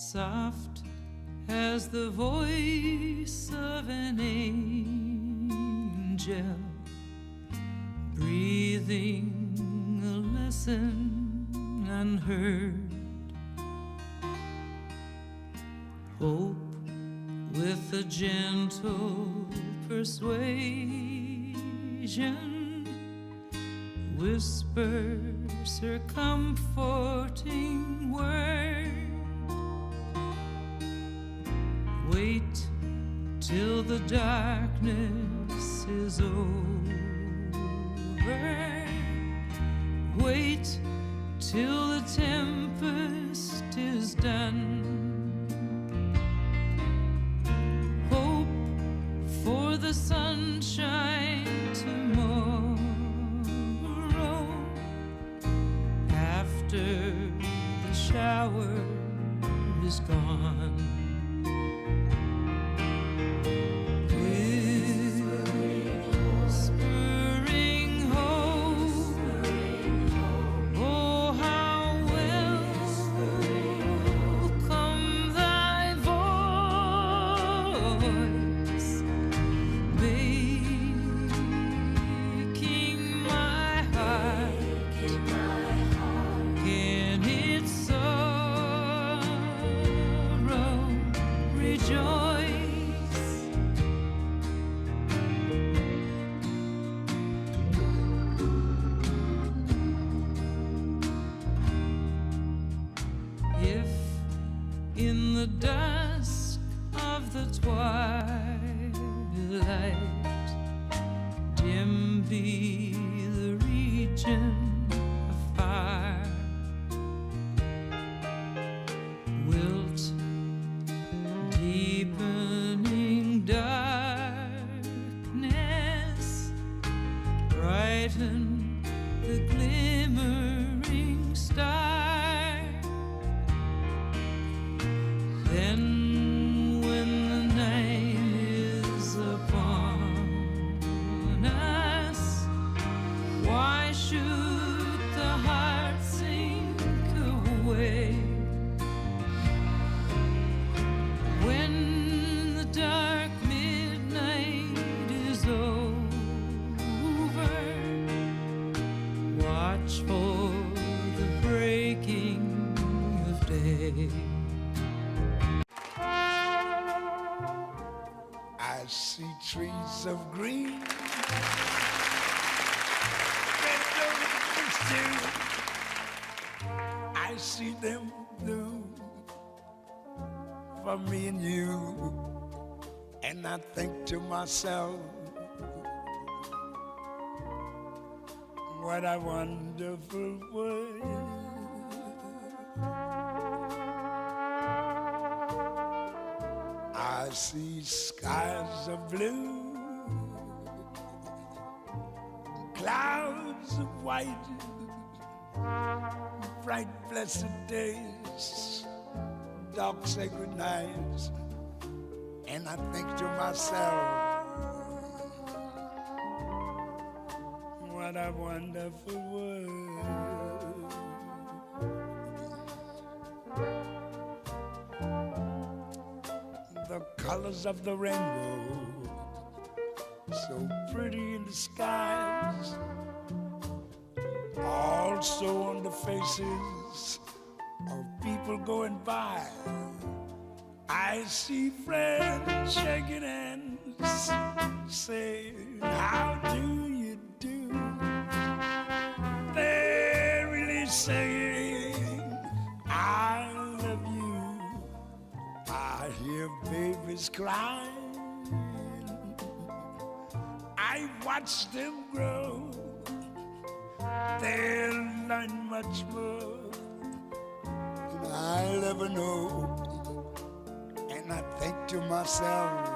soft as the voice of an angel, breathing a lesson unheard. Hope with a gentle persuasion whispers her comforting word. Wait till the darkness is over. Wait till the tempest is done. Hope for the sunshine tomorrow, after the shower is gone. In the dusk of the twilight, dim be the region of fire, wilt deepening darkness, brighten the glimmering star. Then when the night is upon us, why should the heart sink away? When the dark midnight is over, watch for the breaking of day. I see trees of green, red roses too. I see them blue for me and you. And I think to myself, what a wonderful world. I see skies of blue, clouds of white, bright blessed days, dark sacred nights. And I think to myself, what a wonderful world. The colors of the rainbow, so pretty in the skies, also on the faces of people going by. I see friends shaking hands, saying, how do you do? They're really saying, I love you. I hear babies crying, I watch them grow. They'll learn much more than I'll ever know. And I think to myself,